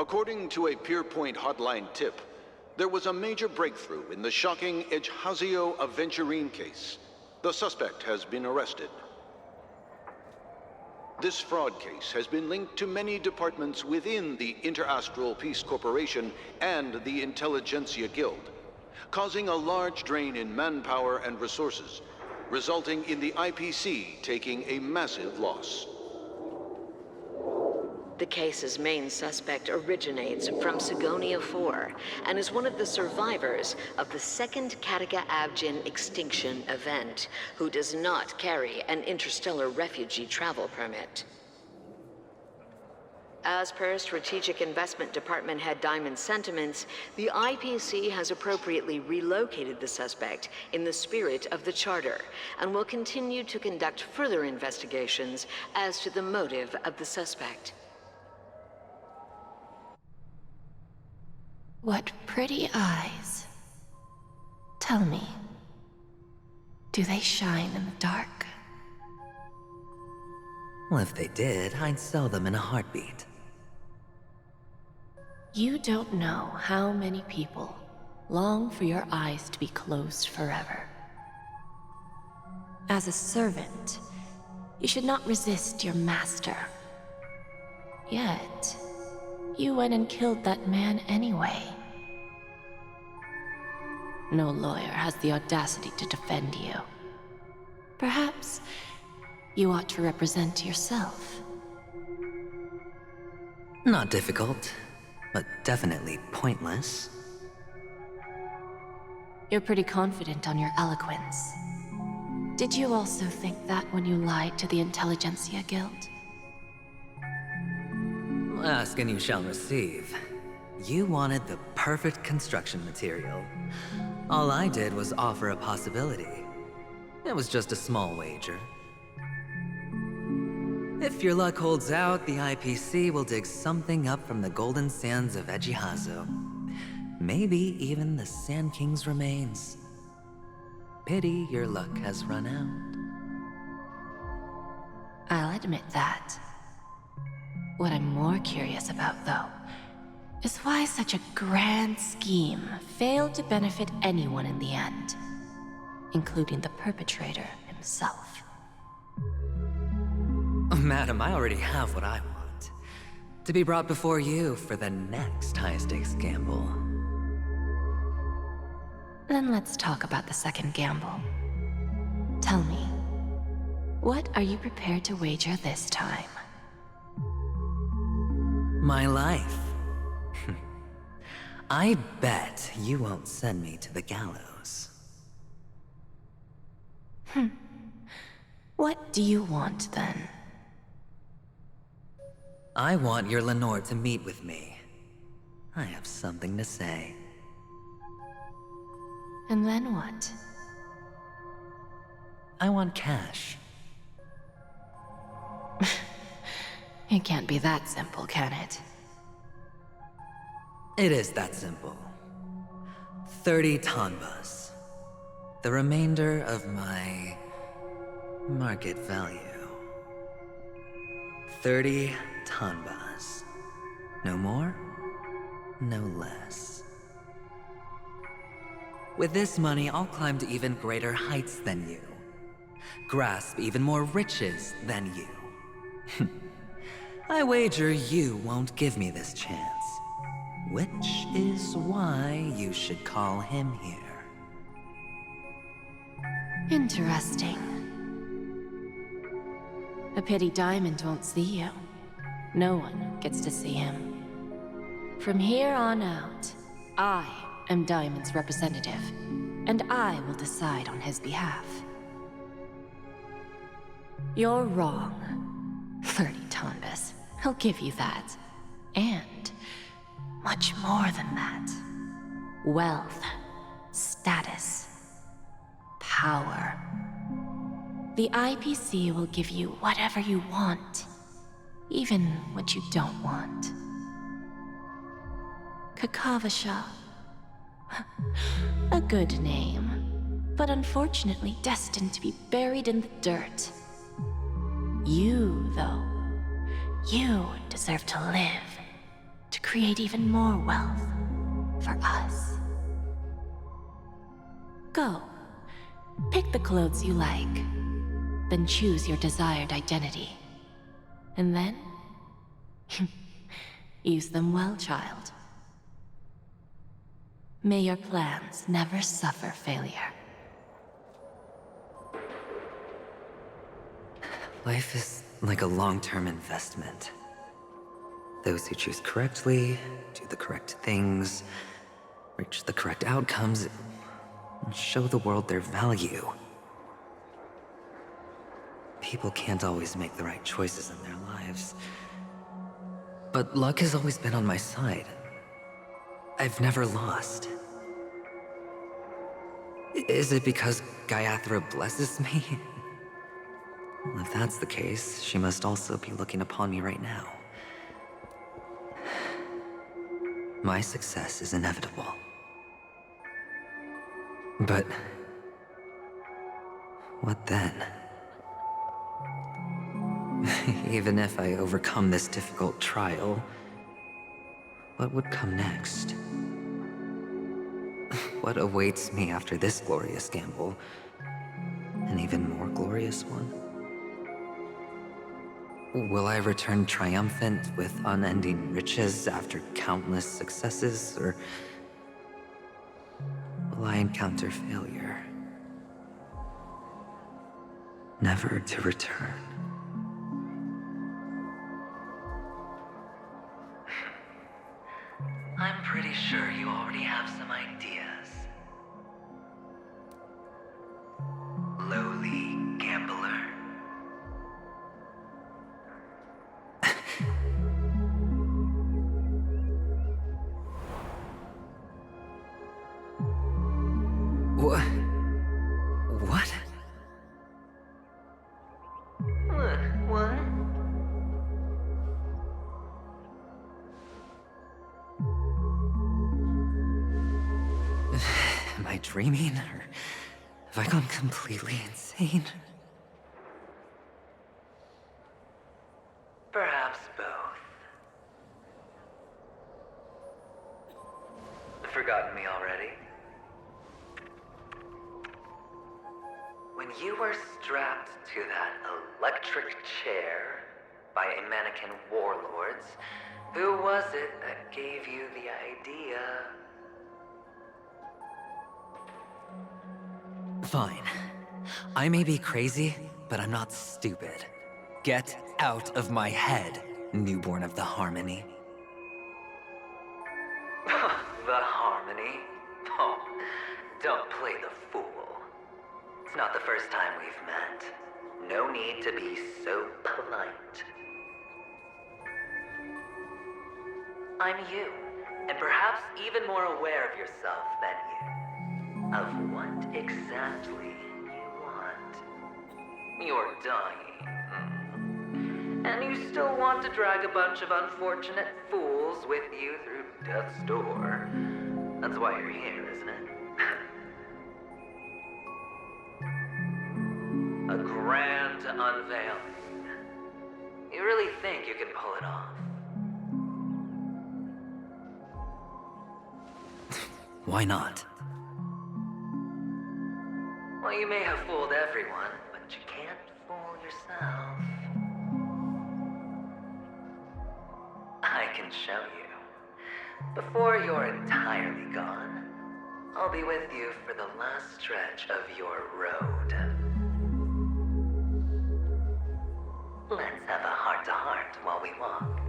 According to a Pierpoint hotline tip, there was a major breakthrough in the shocking Ejhazio Aventurine case. The suspect has been arrested. This fraud case has been linked to many departments within the Interastral Peace Corporation and the Intelligentsia Guild, causing a large drain in manpower and resources, resulting in the IPC taking a massive loss. The case's main suspect originates from Sigonia 4 and is one of the survivors of the second Katega-Abjin extinction event, who does not carry an interstellar refugee travel permit. As per Strategic Investment Department Head Diamond's sentiments, the IPC has appropriately relocated the suspect in the spirit of the Charter and will continue to conduct further investigations as to the motive of the suspect. What pretty eyes. Tell me, do they shine in the dark? Well, if they did, I'd sell them in a heartbeat. You don't know how many people long for your eyes to be closed forever. As a servant, you should not resist your master. Yet, you went and killed that man anyway. No lawyer has the audacity to defend you. Perhaps you ought to represent yourself. Not difficult, but definitely pointless. You're pretty confident on your eloquence. Did you also think that when you lied to the Intelligentsia Guild? Ask and you shall receive. You wanted the perfect construction material. All I did was offer a possibility. It was just a small wager. If your luck holds out, the IPC will dig something up from the golden sands of Ejhazio. Maybe even the Sand King's remains. Pity your luck has run out. I'll admit that. What I'm more curious about, though, is why such a grand scheme failed to benefit anyone in the end, including the perpetrator himself. Madam, I already have what I want. To be brought before you for the next high-stakes gamble. Then let's talk about the second gamble. Tell me, what are you prepared to wager this time? My life. I bet you won't send me to the gallows. What do you want, then? I want your Lenore to meet with me. I have something to say. And then what? I want cash. It can't be that simple, can it? It is that simple. 30 tanbas. The remainder of my market value. 30 tanbas. No more, no less. With this money, I'll climb to even greater heights than you. Grasp even more riches than you. I wager you won't give me this chance. Which is why you should call him here. Interesting. A pity Diamond won't see you. No one gets to see him. From here on out, I am Diamond's representative, and I will decide on his behalf. You're wrong. 30 tanbas. I'll give you that. And much more than that. Wealth, status, power. The IPC will give you whatever you want, even what you don't want. Kakavasha. A good name, but unfortunately destined to be buried in the dirt. You, though, you deserve to live, to create even more wealth for us. Go. Pick the clothes you like, then choose your desired identity. And then, use them well, child. May your plans never suffer failure. Life is like a long-term investment. Those who choose correctly, do the correct things, reach the correct outcomes, and show the world their value. People can't always make the right choices in their lives. But luck has always been on my side. I've never lost. Is it because Gaiathra blesses me? Well, if that's the case, she must also be looking upon me right now. My success is inevitable. But what then? Even if I overcome this difficult trial, what would come next? What awaits me after this glorious gamble? An even more glorious one? Will I return triumphant with unending riches after countless successes, or will I encounter failure, never to return? I'm pretty sure you already have some ideas. Lowly gambler. What? What? What? Am I dreaming, or have I gone completely insane? Perhaps both. Forgotten me already? When you were strapped to that electric chair by a mannequin warlords, who was it that gave you the idea? Fine. I may be crazy, but I'm not stupid. Get out of my head, newborn of the Harmony. The Harmony? Oh, don't play the fool. It's not the first time we've met. No need to be so polite. I'm you, and perhaps even more aware of yourself than you. Of what exactly you want. You're dying. And you still want to drag a bunch of unfortunate fools with you through death's door. That's why you're here, isn't it? A grand unveiling. You really think you can pull it off? Why not? Well, you may have fooled everyone, but you can't fool yourself. I can show you. Before you're entirely gone, I'll be with you for the last stretch of your road. Let's have a heart-to-heart while we walk.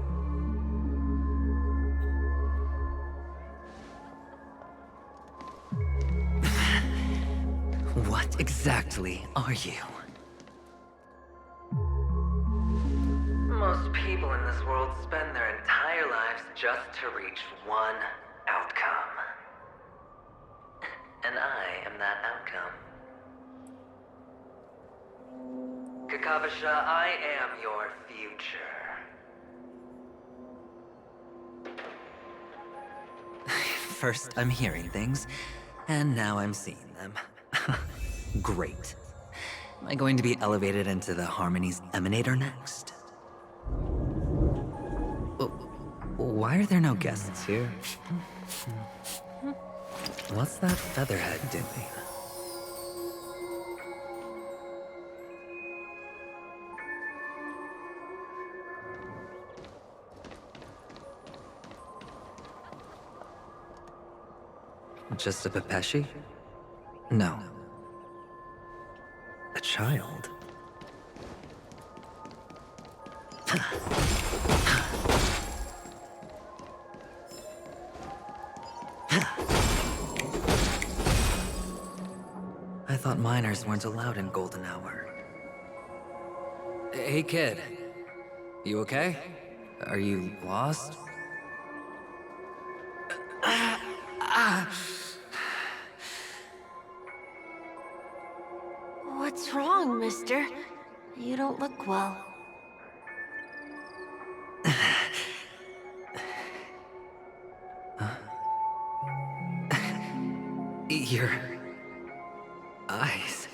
What exactly are you? Most people in this world spend their entire lives just to reach one outcome. And I am that outcome. Kakavasha, I am your future. First I'm hearing things, and now I'm seeing them. Great. Am I going to be elevated into the Harmony's Emanator next? Why are there no guests here? What's that featherhead doing? Just a Pepeshi? No. A child. I thought minors weren't allowed in Golden Hour. Hey kid, you okay? Are you lost? What's wrong, mister? You don't look well. Your eyes.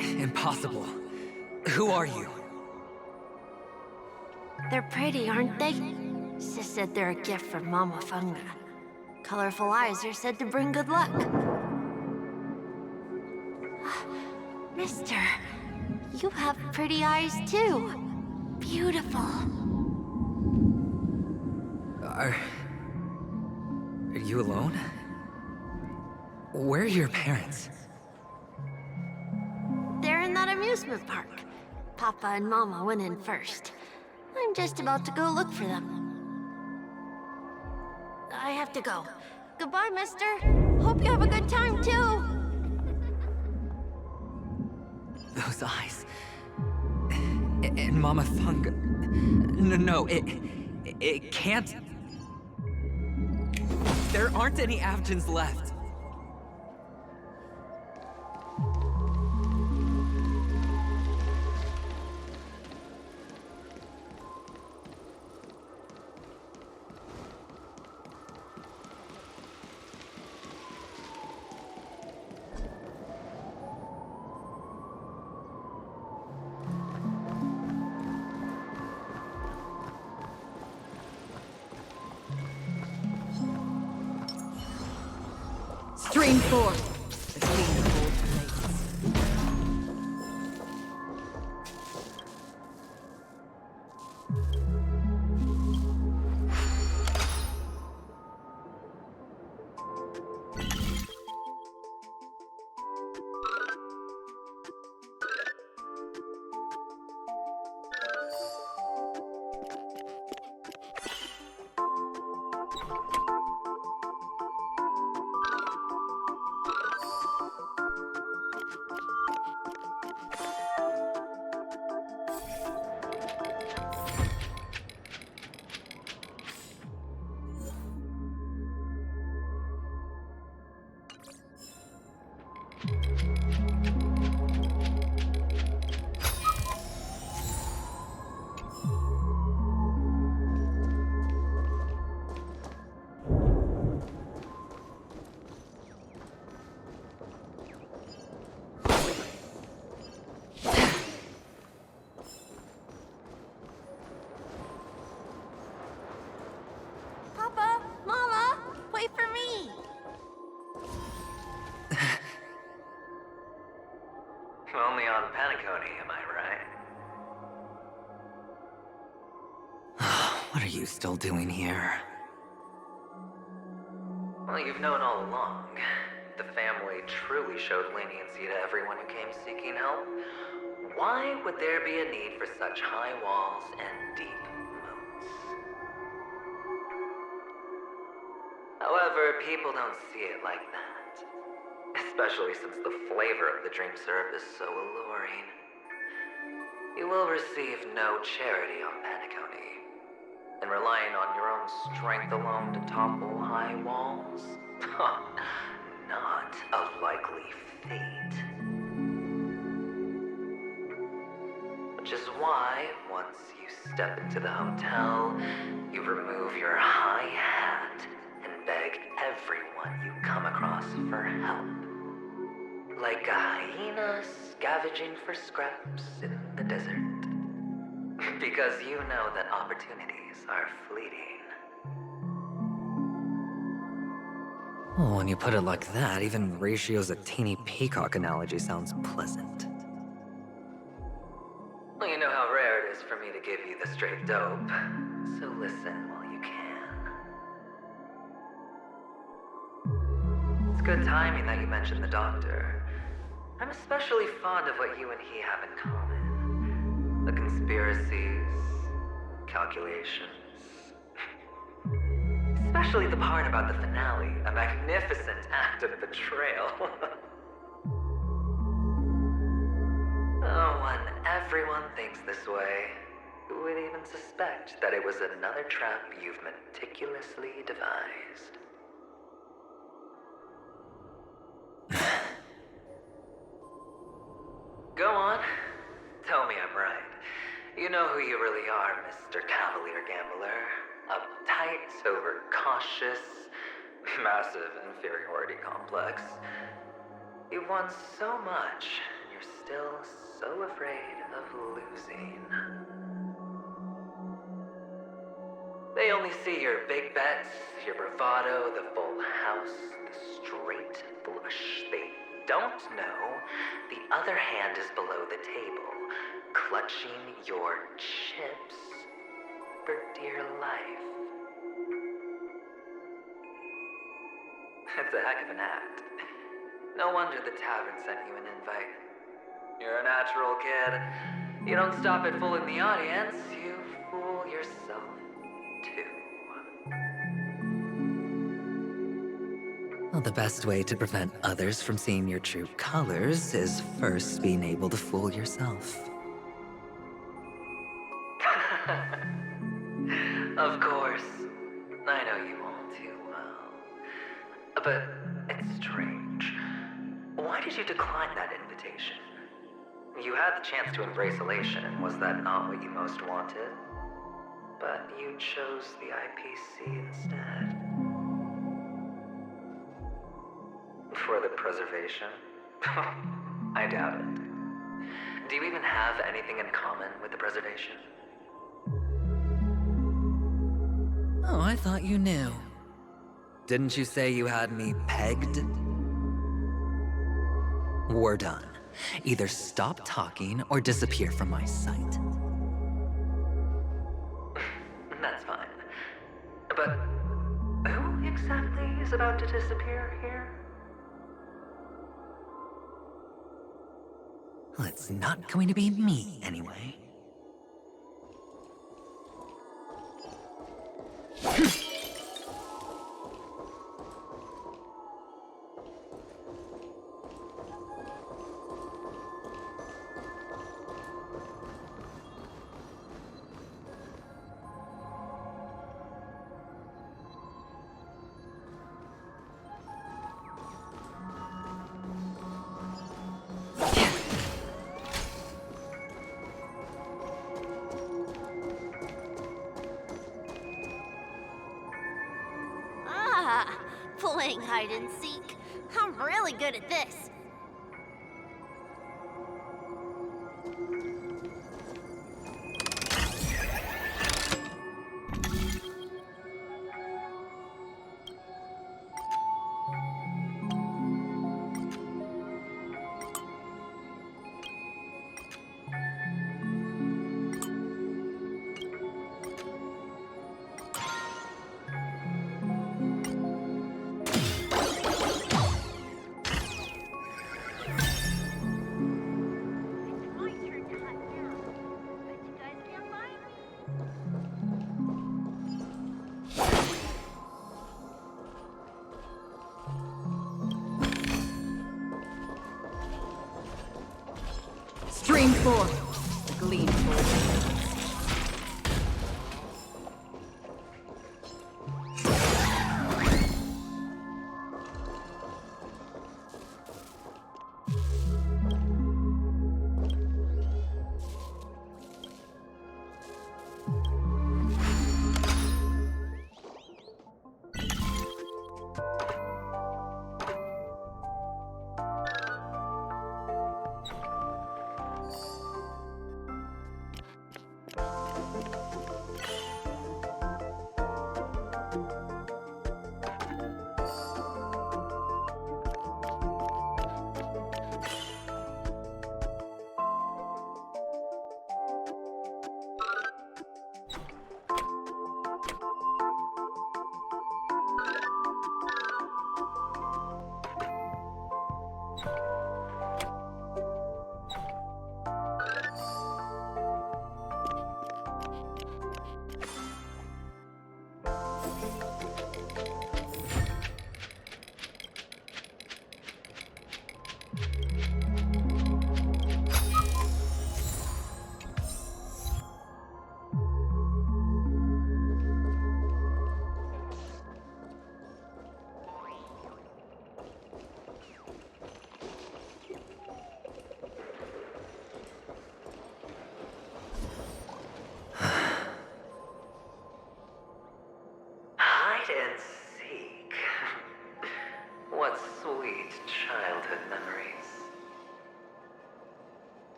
Impossible. Who are you? They're pretty, aren't they? Sis said they're a gift from Mama Funga. Colorful eyes are said to bring good luck. Mister, you have pretty eyes too. Beautiful. Are you alone? Where are your parents? They're in that amusement park. Papa and Mama went in first. I'm just about to go look for them. I have to go. Goodbye, mister. Hope you have a good time, too. Those eyes. And Mama Funga. No, it can't. There aren't any Avgens left. Stream 4. The Queen of Old Plates. Papa, Mama, wait for me. Only on Paniconi, am I right? What are you still doing here? Well, you've known all along. The family truly showed leniency to everyone who came seeking help. Why would there be a need for such high walls and deep moats? However, people don't see it like that. Especially since the flavor of the drink syrup is so alluring. You will receive no charity on Paniconi. And relying on your own strength alone to topple high walls? Not a likely fate. Which is why, once you step into the hotel, you remove your high hat and beg everyone you come across for help. Like a hyena scavenging for scraps in the desert. Because you know that opportunities are fleeting. Oh, when you put it like that, even Ratio's a teeny peacock analogy sounds pleasant. Well, you know how rare it is for me to give you the straight dope, so listen while you can. It's good timing that you mentioned the doctor. I'm especially fond of what you and he have in common. The conspiracies, calculations. Especially the part about the finale, a magnificent act of betrayal. Oh, when everyone thinks this way, who would even suspect that it was another trap you've meticulously devised? Go on. Tell me I'm right. You know who you really are, Mr. Cavalier Gambler. Uptight, overcautious, massive inferiority complex. You've won so much, and you're still so afraid of losing. They only see your big bets, your bravado, the full house, the straight flush. They don't know the other hand is below the table, clutching your chips for dear life. It's a heck of an act. No wonder the tavern sent you an invite. You're a natural kid. You don't stop at fooling the audience, you fool yourself too. Well, the best way to prevent others from seeing your true colors is first being able to fool yourself. Of course. I know you all too well. But it's strange. Why did you decline that invitation? You had the chance to embrace elation. Was that not what you most wanted? But you chose the IPC instead. For the preservation? I doubt it. Do you even have anything in common with the preservation? Oh, I thought you knew. Didn't you say you had me pegged? We're done. Either stop talking or disappear from my sight. That's fine. But who exactly is about to disappear here? Well, it's not going to be me, anyway. Playing hide and seek. I'm really good at this. Stream forth, the gleamful.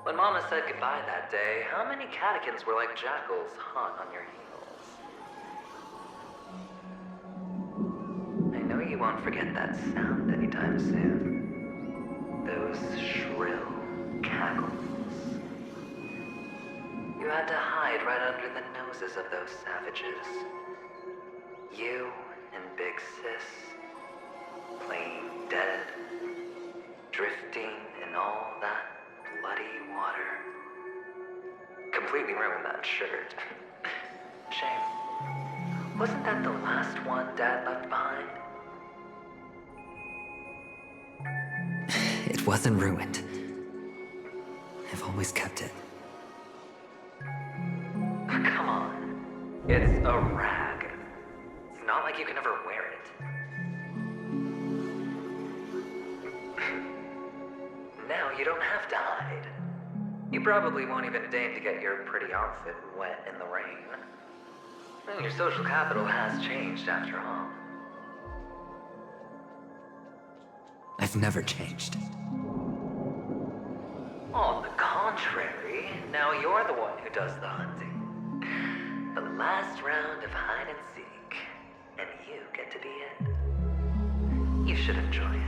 When Mama said goodbye that day, how many catechins were like jackals hot on your heels? I know you won't forget that sound anytime soon. Those shrill cackles. You had to hide right under the noses of those savages. You and Big Sis, playing dead, drifting in all that bloody water. Completely ruined that shirt. Shame. Wasn't that the last one Dad left behind? It wasn't ruined. I've always kept it. Come on. It's a rag. It's not like you can ever wear it. Now you don't have to hide. You probably won't even deign to get your pretty outfit wet in the rain. And your social capital has changed after all. I've never changed. On the contrary, now you're the one who does the hunting. The last round of hide and seek, and you get to be it. You should enjoy it.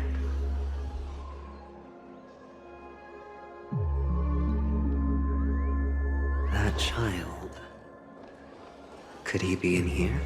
That child. Could he be in here?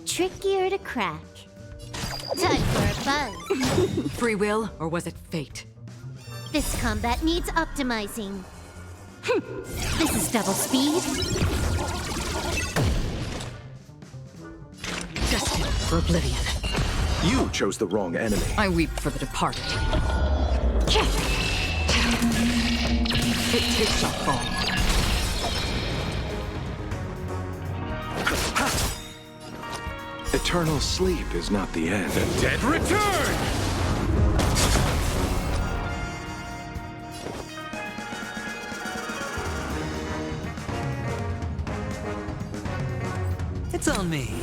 Trickier to crack. Time for a buzz. Free will, or was it fate? This combat needs optimizing. This is double speed. Destined for oblivion. You chose the wrong enemy. I weep for the departed. It takes shall fall. Eternal sleep is not the end. The dead return! It's on me.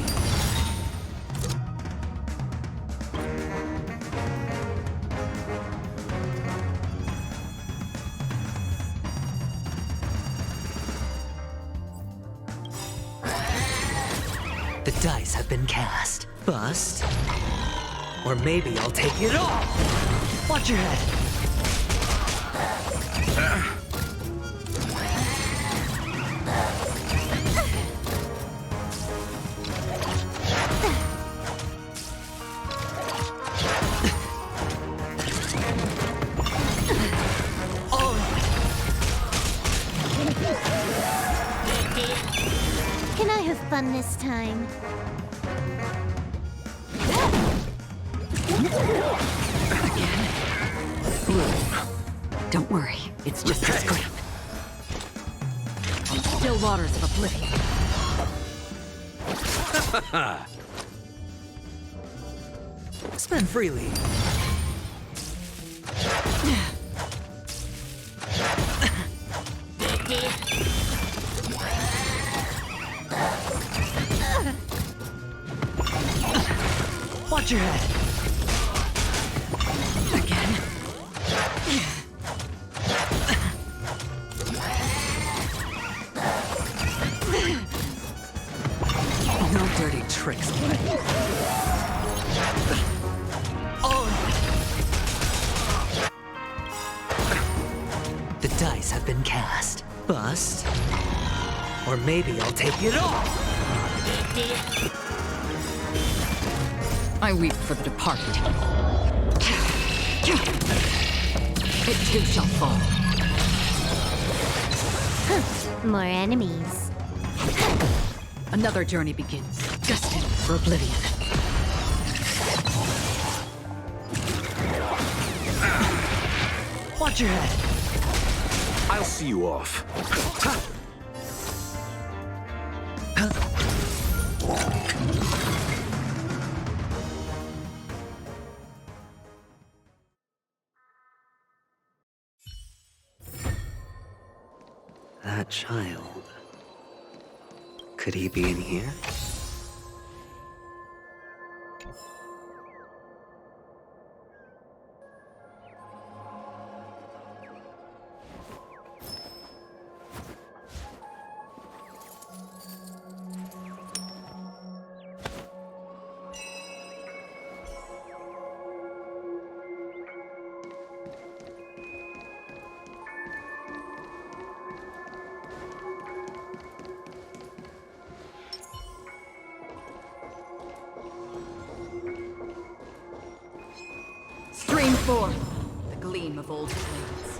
The dice have been cast. Bust. Or maybe I'll take it all! Watch your head! Can I have fun this time? Don't worry, it's just a scrap. Still waters of oblivion. Spend freely. Watch your head. Again? No dirty tricks, buddy. The dice have been cast. Bust. Or maybe I'll take it all. I weep for the departed. It too shall fall. More enemies. Another journey begins, destined for oblivion. Watch your head. I'll see you off. That child. Could he be in here? Stream forth the gleam of old flames.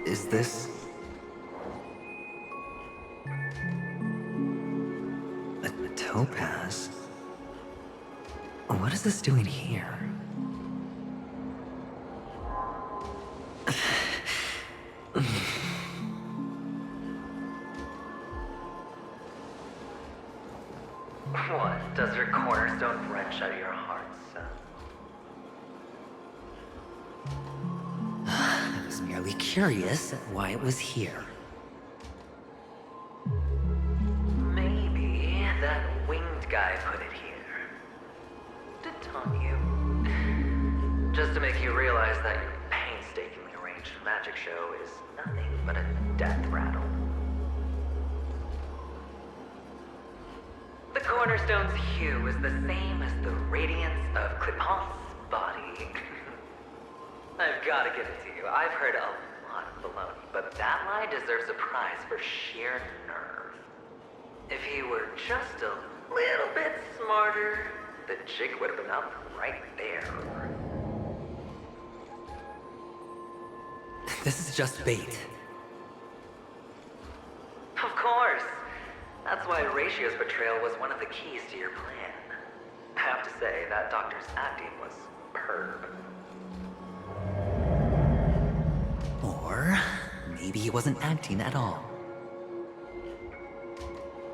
Is this... a topaz? What is this doing here? What? Does your cornerstone wrench out of your heart, son? I was merely curious at why it was here. Maybe that winged guy put it here. To taunt you. Just to make you realize that your painstakingly arranged magic show is nothing but a death rattle. The cornerstone's hue is the same as the radiance of Clipant's body. I've gotta give it to you. I've heard a lot of baloney, but that lie deserves a prize for sheer nerve. If he were just a little bit smarter, the jig would have been up right there. This is just bait. Of course. That's why Ratio's betrayal was one of the keys to your plan. I have to say, that doctor's acting was superb. Or maybe he wasn't acting at all.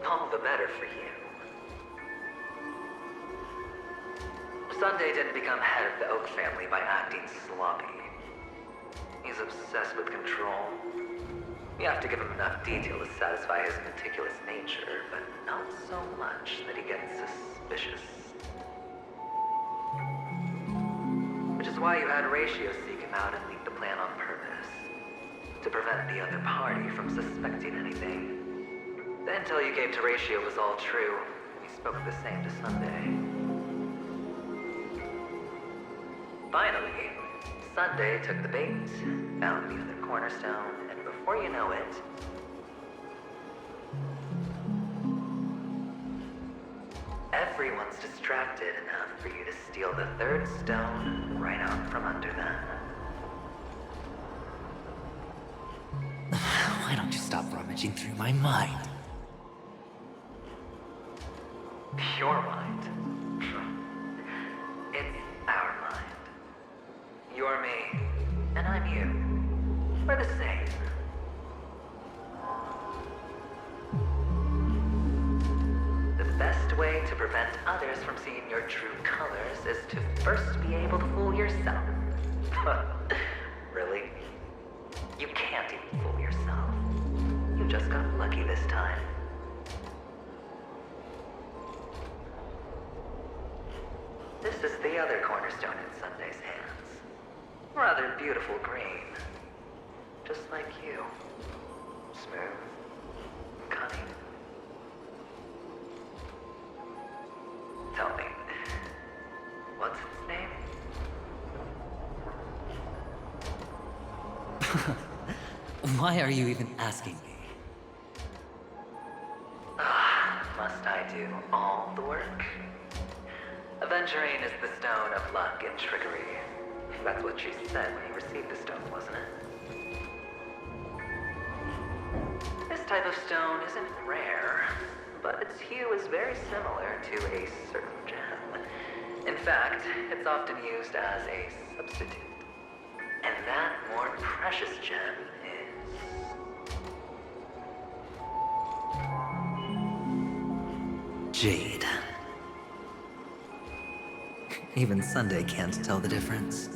All the better for you. Sunday didn't become head of the Oak family by acting sloppy. He's obsessed with control. You have to give him enough detail to satisfy his meticulous nature, but not so much that he gets suspicious. Which is why you had Ratio seek came out and leaked the plan on purpose. To prevent the other party from suspecting anything. The intel you gave to Ratio was all true. We spoke the same to Sunday. Finally, Sunday took the bait, found the other cornerstone, and before you know it... everyone's distracted enough for you to steal the third stone right out from under them. Why don't you stop rummaging through my mind? Your mind. It's our mind. You're me, and I'm you. We're the same. The best way to prevent others from seeing your true colors is to first be able to fool yourself. Really? You can't even fool yourself. You just got lucky this time. This is the other cornerstone in Sunday's hands. Rather beautiful green. Just like you. Smooth. Cunning. Tell me, what's its name? Why are you even asking me? Must I do all the work? Aventurine is the stone of luck and trickery. That's what she said when you received the stone, wasn't it? This type of stone isn't rare, but its hue is very similar to a certain gem. In fact, it's often used as a substitute. And that more precious gem is... Jade. Even Sunday can't tell the difference.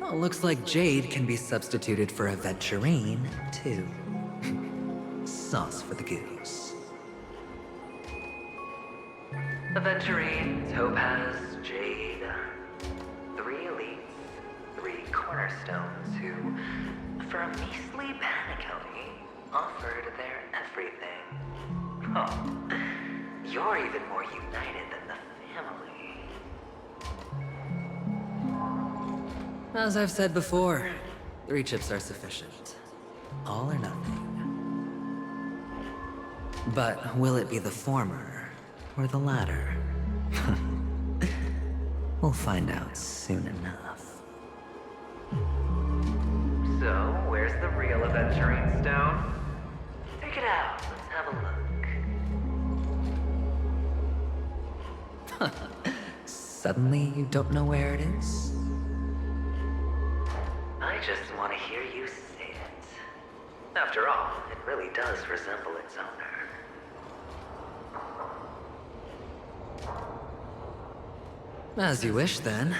Oh, looks like Jade can be substituted for aventurine, too. Sauce for the goose. Aventurine, topaz, jade. 3 elites, 3 cornerstones who, for a measly penny, offered their everything. Oh, you're even more united than the family. As I've said before, 3 chips are sufficient. All or nothing. But will it be the former or the latter? We'll find out soon enough. So, where's the real aventurine stone? Take it out, let's have a look. Suddenly you don't know where it is? I just want to hear you say it. After all, it really does resemble its owner. As you wish, then.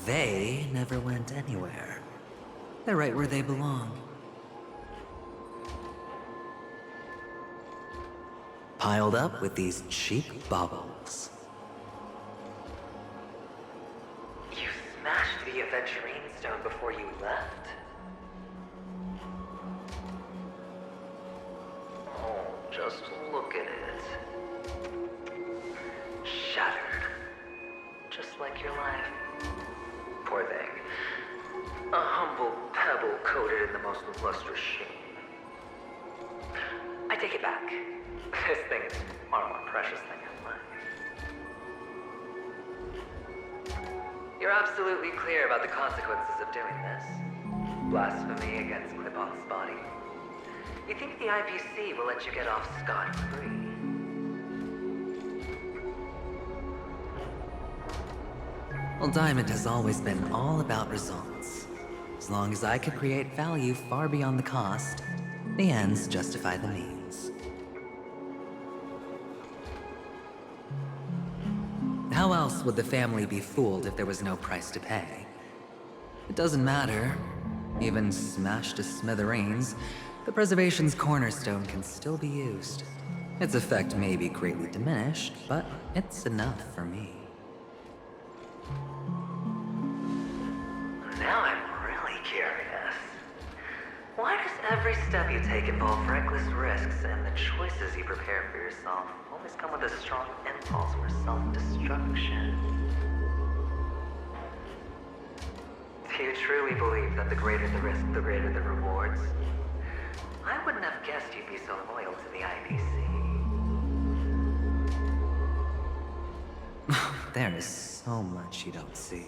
They never went anywhere. They're right where they belong. Piled up with these cheap baubles. You smashed the aventurine stone before you left? Oh, just look at it. Shattered. Just like your life. Poor thing. A humble pebble coated in the most lustrous sheen. I take it back. This thing is far more precious than your life. You're absolutely clear about the consequences of doing this. Blasphemy against Clip-On's body. You think the IPC will let you get off scot-free? Well, Diamond has always been all about results. As long as I could create value far beyond the cost, the ends justify the means. How else would the family be fooled if there was no price to pay? It doesn't matter. Even smashed to smithereens, the preservation's cornerstone can still be used. Its effect may be greatly diminished, but it's enough for me. Now I'm Every step you take involves reckless risks, and the choices you prepare for yourself always come with a strong impulse for self-destruction. Do you truly believe that the greater the risk, the greater the rewards? I wouldn't have guessed you'd be so loyal to the IPC. There is so much you don't see.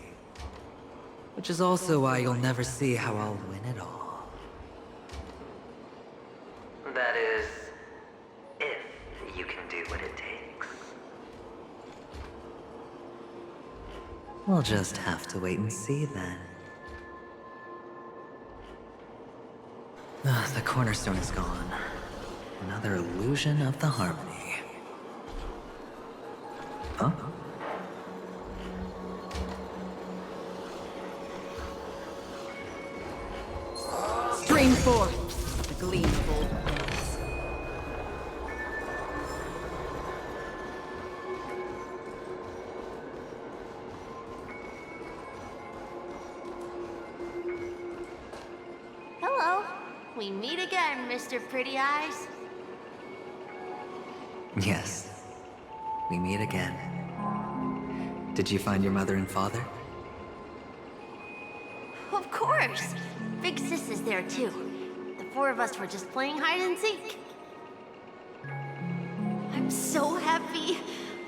Which is also why you'll never see how I'll win it all. That is, if you can do what it takes. We'll just have to wait and see then. The cornerstone is gone. Another illusion of the harmony. Huh? Stream forth the gleam of old blades. Hello. We meet again, Mr. Pretty Eyes. Yes. We meet again. Did you find your mother and father? Of course. Big Sis is there too. The four of us were just playing hide and seek. I'm so happy.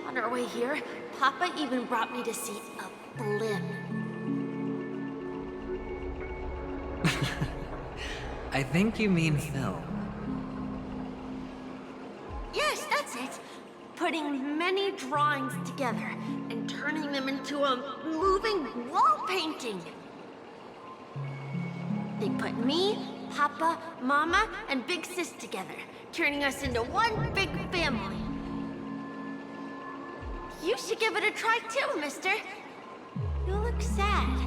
On our way here, Papa even brought me to see a blimp. I think you mean film. Yes, that's it. Putting many drawings together and turning them into a moving wall painting. They put me, Papa, Mama, and Big Sis together, turning us into one big family. You should give it a try too, mister. You look sad.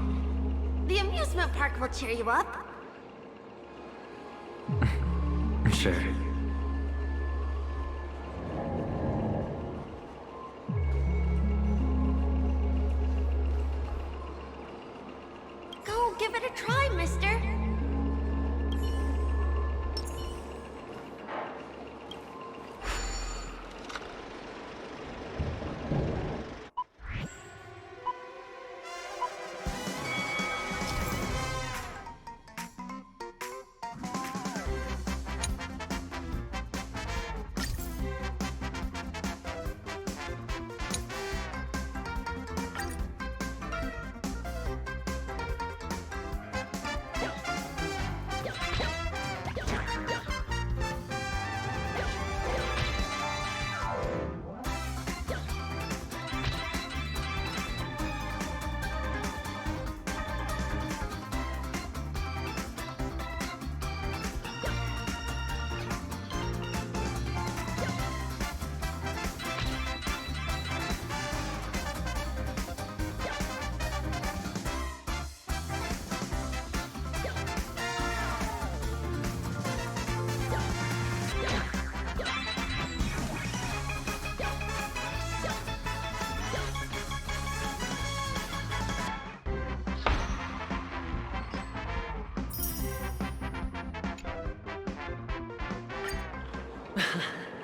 The amusement park will cheer you up. Sure. Go, give it a try, mister.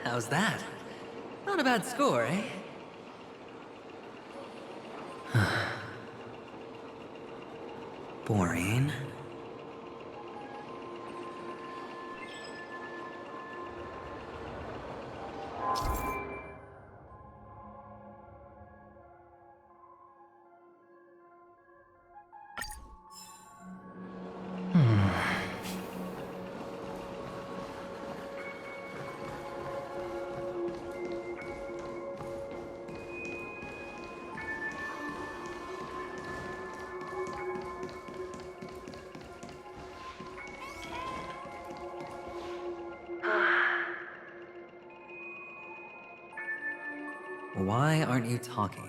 How's that? Not a bad score, eh? Boring. Why aren't you talking?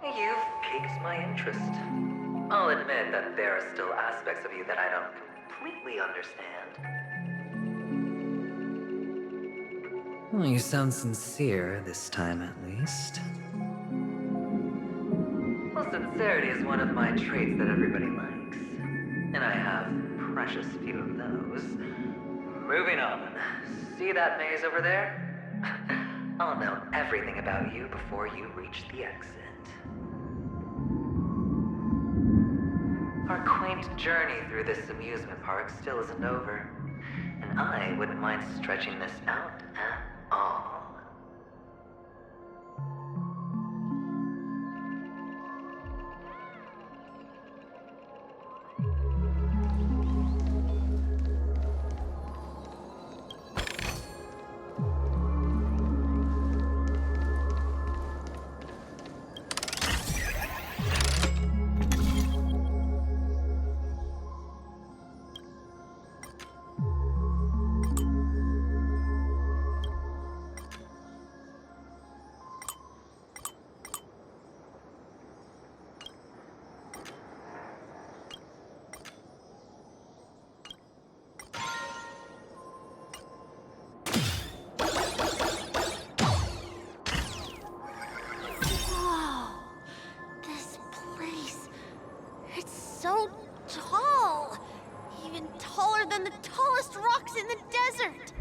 You've piqued my interest. I'll admit that there are still aspects of you that I don't completely understand. Well, you sound sincere this time, at least. Well, sincerity is one of my traits that everybody likes. And I have precious few of those. Moving on. See that maze over there? I'll know everything about you before you reach the exit. Our quaint journey through this amusement park still isn't over, and I wouldn't mind stretching this out at all. So tall! Even taller than the tallest rocks in the desert!